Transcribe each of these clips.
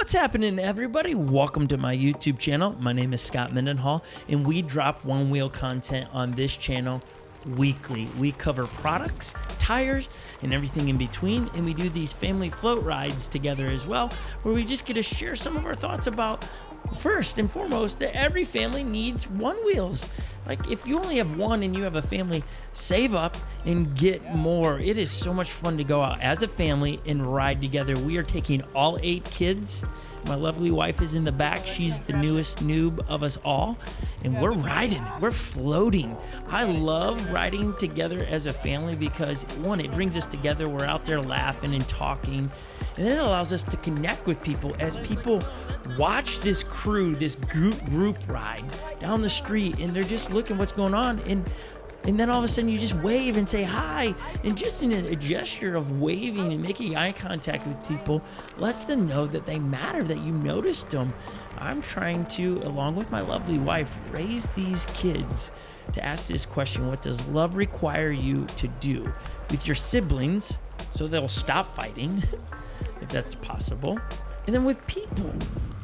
What's happening, everybody? Welcome to my YouTube channel. My name is Scot Mendenhall, and we drop one-wheel content on this channel weekly. We cover products, tires, and everything in between, and we do these family float rides together as well, where we just get to share some of our thoughts about, first and foremost, that every family needs one wheels. Like, if you only have one and you have a family, save up and get more. It is so much fun to go out as a family and ride together. We are taking all 8 kids. My lovely wife is in the back. She's the newest noob of us all. And we're riding. We're floating. I love riding together as a family because, one, it brings us together. We're out there laughing and talking. And then it allows us to connect with people as people watch this crew, this group ride down the street, and they're just looking what's going on. And then all of a sudden you just wave and say hi. And just in a gesture of waving and making eye contact with people lets them know that they matter, that you noticed them. I'm trying to, along with my lovely wife, raise these kids to ask this question: what does love require you to do with your siblings so they'll stop fighting, if that's possible? And then with people,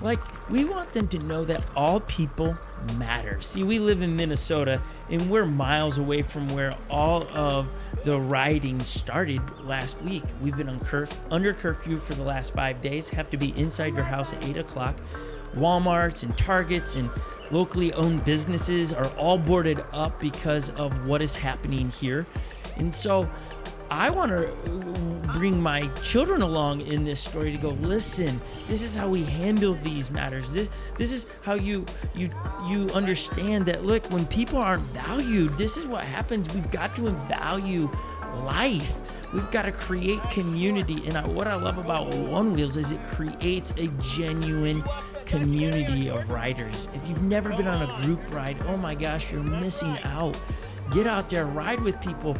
like, we want them to know that all people matter. See, we live in Minnesota, and we're miles away from where all of the rioting started last week. We've been under curfew for the last 5 days, have to be inside your house at 8 o'clock. Walmarts and Targets and locally owned businesses are all boarded up because of what is happening here. And so I want to bring my children along in this story to go, listen, this is how we handle these matters. This is how you understand that, look, when people aren't valued, this is what happens. We've got to value life. We've got to create community. And what I love about One Wheels is it creates a genuine community of riders. If you've never been on a group ride, oh my gosh, you're missing out. Get out there, ride with people,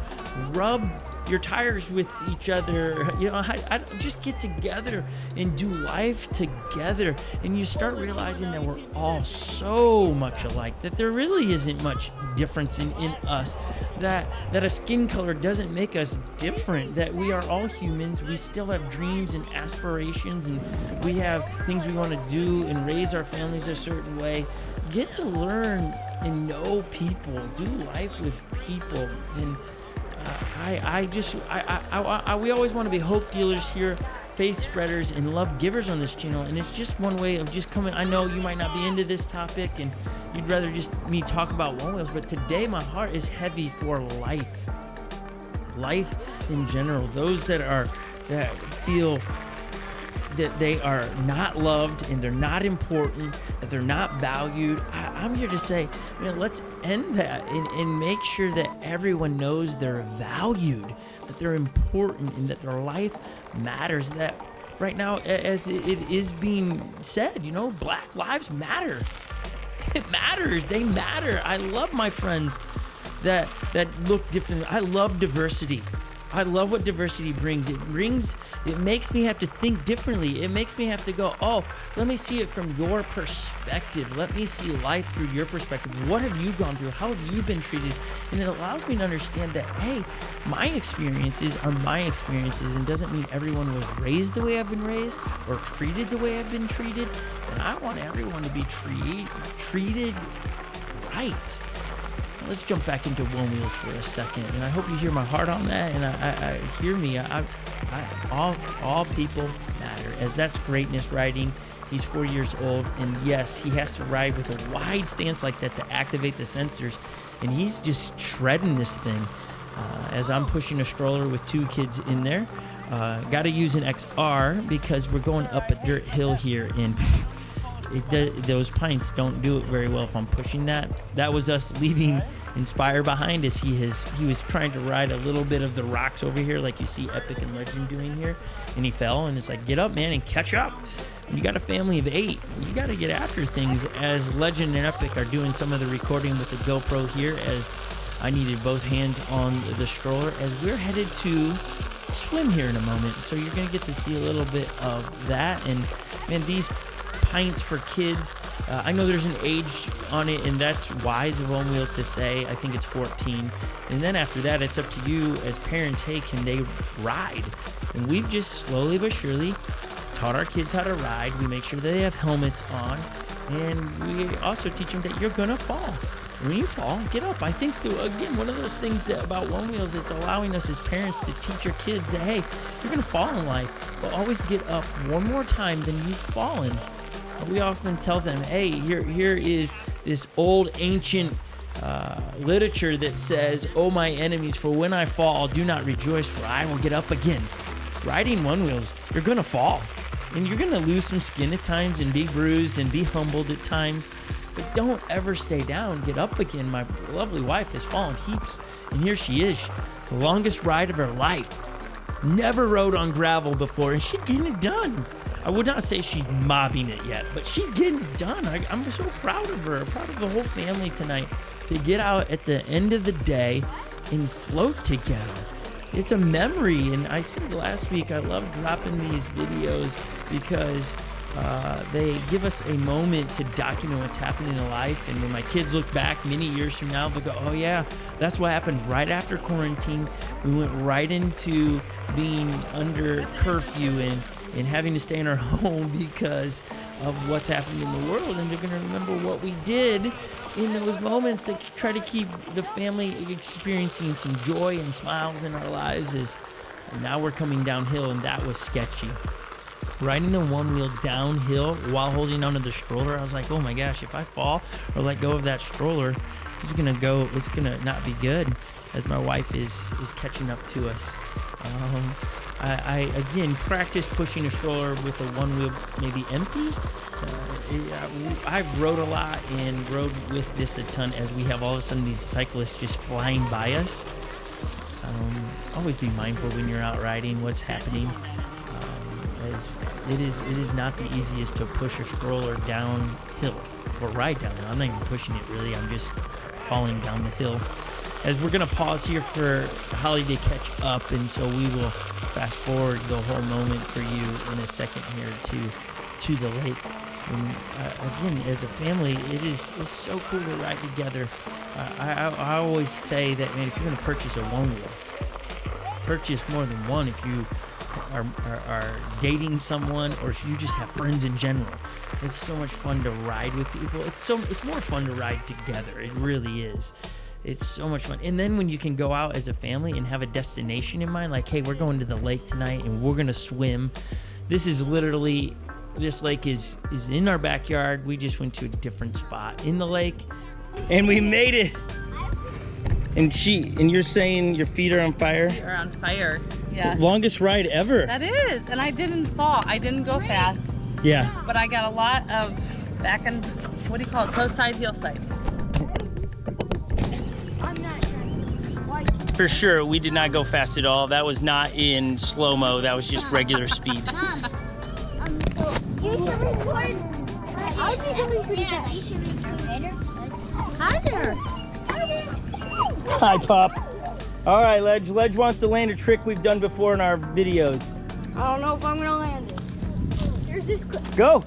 rub your tires with each other. I just get together and do life together. And you start realizing that we're all so much alike, that there really isn't much difference in us, that a skin color doesn't make us different, that we are all humans. We still have dreams and aspirations, and we have things we want to do and raise our families a certain way. Get to learn and know people, do life with people. And we always want to be hope dealers here, faith spreaders, and love givers on this channel. And it's just one way of just coming. I know you might not be into this topic and you'd rather just me talk about one wheels, but today my heart is heavy for life in general. Those that feel that they are not loved and they're not important, that they're not valued. I'm here to say, man, let's end that and make sure that everyone knows they're valued, that they're important, and that their life matters. That right now, as it is being said, Black lives matter. It matters. They matter. I love my friends that look different. I love diversity. I love what diversity brings. It makes me have to think differently. It makes me have to go, oh, let me see it from your perspective. Let me see life through your perspective. What have you gone through? How have you been treated? And it allows me to understand that, hey, my experiences are my experiences, and doesn't mean everyone was raised the way I've been raised or treated the way I've been treated. And I want everyone to be treated right. Let's jump back into One Wheels for a second, and I hope you hear my heart on that. And I hear me. All people matter, as that's greatness riding. He's 4 years old, and yes, he has to ride with a wide stance like that to activate the sensors, and he's just shredding this thing. As I'm pushing a stroller with 2 kids in there, got to use an XR because we're going up a dirt hill here, and those pints don't do it very well if I'm pushing that. That was us leaving Inspire behind us. He was trying to ride a little bit of the rocks over here like you see Epic and Legend doing here, and he fell, and it's like, get up, man, and catch up. And you got a family of 8. You got to get after things, as Legend and Epic are doing some of the recording with the GoPro here, as I needed both hands on the stroller, as we're headed to swim here in a moment. So you're going to get to see a little bit of that. And man, these pints for kids, I know there's an age on it, and that's wise of One Wheel to say. I think it's 14, and then after that it's up to you as parents. Hey, can they ride? And we've just slowly but surely taught our kids how to ride. We make sure that they have helmets on, and we also teach them that you're gonna fall. When you fall, get up. I think, again, one of those things that about One Wheels, it's allowing us as parents to teach our kids that, hey, you're going to fall in life, but always get up one more time than you've fallen. We often tell them, hey, here is this old ancient literature that says, oh, my enemies, for when I fall, do not rejoice, for I will get up again. Riding One Wheels, you're going to fall, and you're going to lose some skin at times and be bruised and be humbled at times. But don't ever stay down. Get up again. My lovely wife has fallen heaps, and here she is, the longest ride of her life. Never rode on gravel before, and she's getting it done. I would not say she's mobbing it yet, but she's getting it done. I'm so proud of her, proud of the whole family tonight to get out at the end of the day and float together. It's a memory, and I said last week I love dropping these videos because they give us a moment to document what's happening in life. And when my kids look back many years from now, they'll go, oh yeah, that's what happened right after quarantine. We went right into being under curfew and having to stay in our home because of what's happening in the world. And they're going to remember what we did in those moments to try to keep the family experiencing some joy and smiles in our lives. And now we're coming downhill, and that was sketchy. Riding the One Wheel downhill while holding onto the stroller, I was like, oh my gosh, if I fall or let go of that stroller, it's gonna not be good, as my wife is catching up to us. I again practiced pushing a stroller with a One Wheel maybe empty. I've rode a lot and rode with this a ton, as we have all of a sudden these cyclists just flying by us. Always be mindful when you're out riding what's happening. As it is not the easiest to push a stroller downhill or ride downhill. I'm not even pushing it really, I'm just falling down the hill. As we're gonna pause here for Holly to catch up, and so we will fast forward the whole moment for you in a second here to the lake. And again, as a family, it's so cool to ride together. I always say that, man, if you're gonna purchase a One Wheel, purchase more than one. If you are dating someone, or if you just have friends in general, it's so much fun to ride with people. It's more fun to ride together. It really is. It's so much fun. And then when you can go out as a family and have a destination in mind, like, hey, we're going to the lake tonight and we're gonna swim. This lake is in our backyard. We just went to a different spot in the lake and we made it. And you're saying your feet are on fire? Feet are on fire. Yeah. Longest ride ever. That is, and I didn't fall. I didn't go fast. Yeah. But I got a lot of back and, what do you call it, toe side, heel side. For sure, we did not go fast at all. That was not in slow-mo. That was just regular speed. Mom, so you should record. I think something pretty fast. You should record. Hi there. Hi, Pop. All right, Ledge. Ledge wants to land a trick we've done before in our videos. I don't know if I'm gonna land it. There's this clip. Go.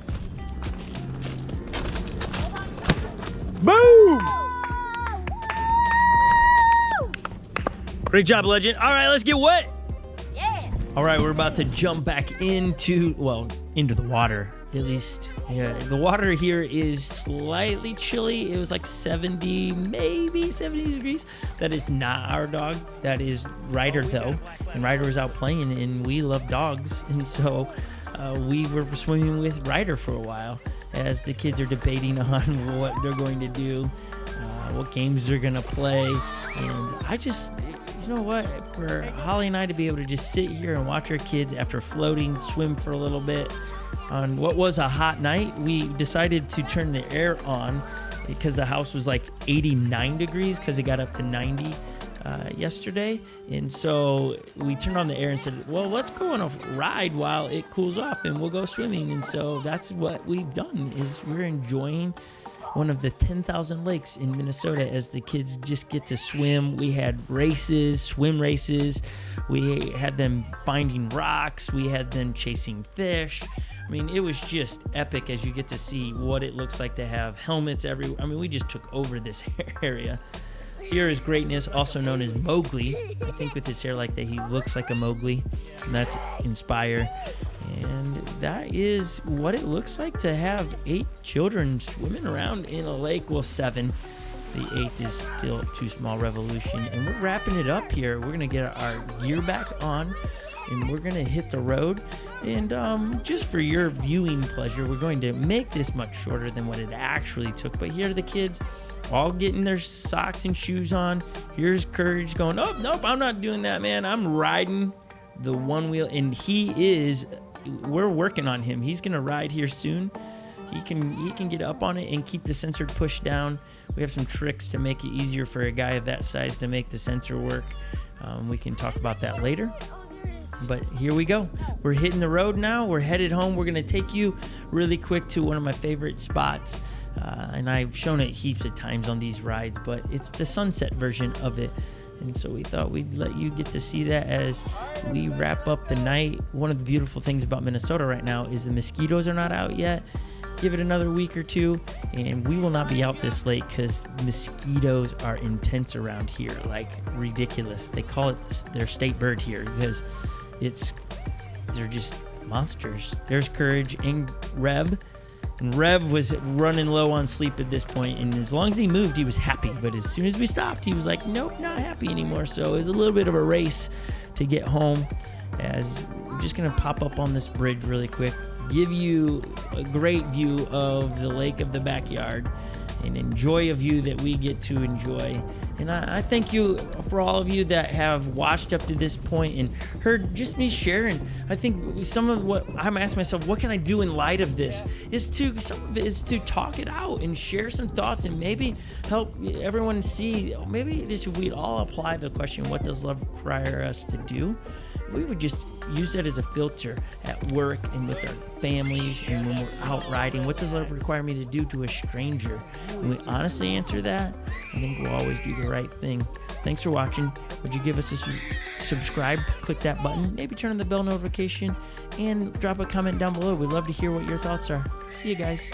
Boom! Great job, Legend. All right, let's get wet. Yeah. All right, we're about to jump back into the water. At least, yeah. The water here is slightly chilly. It was like 70, maybe 70 degrees. That is not our dog. That is Ryder, though. And Ryder was out playing, and we love dogs. And so we were swimming with Ryder for a while as the kids are debating on what they're going to do, what games they're going to play. And I just, you know what? For Holly and I to be able to just sit here and watch our kids after floating, swim for a little bit, on what was a hot night, we decided to turn the air on because the house was like 89 degrees because it got up to 90 yesterday. And so we turned on the air and said, well, let's go on a ride while it cools off and we'll go swimming. And so that's what we've done, is we're enjoying one of the 10,000 lakes in Minnesota as the kids just get to swim. We had races, swim races. We had them finding rocks. We had them chasing fish. I mean, it was just epic as you get to see what it looks like to have helmets everywhere. I mean, we just took over this area. Here is greatness, also known as Mowgli. I think with his hair like that, he looks like a Mowgli, and that's Inspire. And that is what it looks like to have 8 children swimming around in a lake. Well, 7. The 8th is still Too Small Revolution. And we're wrapping it up here. We're going to get our gear back on, and we're going to hit the road. And just for your viewing pleasure, we're going to make this much shorter than what it actually took. But here are the kids all getting their socks and shoes on. Here's Courage going, oh, nope, I'm not doing that, man. I'm riding the one wheel. And we're working on him. He's going to ride here soon. He can get up on it and keep the sensor pushed down. We have some tricks to make it easier for a guy of that size to make the sensor work. We can talk about that later. But here we go. We're hitting the road now. We're headed home. We're going to take you really quick to one of my favorite spots. And I've shown it heaps of times on these rides, but it's the sunset version of it. And so we thought we'd let you get to see that as we wrap up the night. One of the beautiful things about Minnesota right now is the mosquitoes are not out yet. Give it another week or two, and we will not be out this late because mosquitoes are intense around here, like ridiculous. They call it their state bird here because they're just monsters. There's Courage and Rev. And Rev was running low on sleep at this point, and as long as he moved, he was happy. But as soon as we stopped, he was like, nope, not happy anymore. So it was a little bit of a race to get home, as we're just going to pop up on this bridge really quick, give you a great view of the lake of the backyard, and enjoy a view that we get to enjoy. And I thank you for all of you that have watched up to this point and heard just me sharing. I think some of what I'm asking myself, what can I do in light of this, some of it is to talk it out and share some thoughts and maybe help everyone see, maybe if we'd all apply the question, what does love require us to do? We would just use that as a filter at work and with our families and when we're out riding. What does love require me to do to a stranger? When we honestly answer that, I think we'll always do the right thing. Thanks for watching. Would you give us a subscribe? Click that button. Maybe turn on the bell notification and drop a comment down below. We'd love to hear what your thoughts are. See you guys.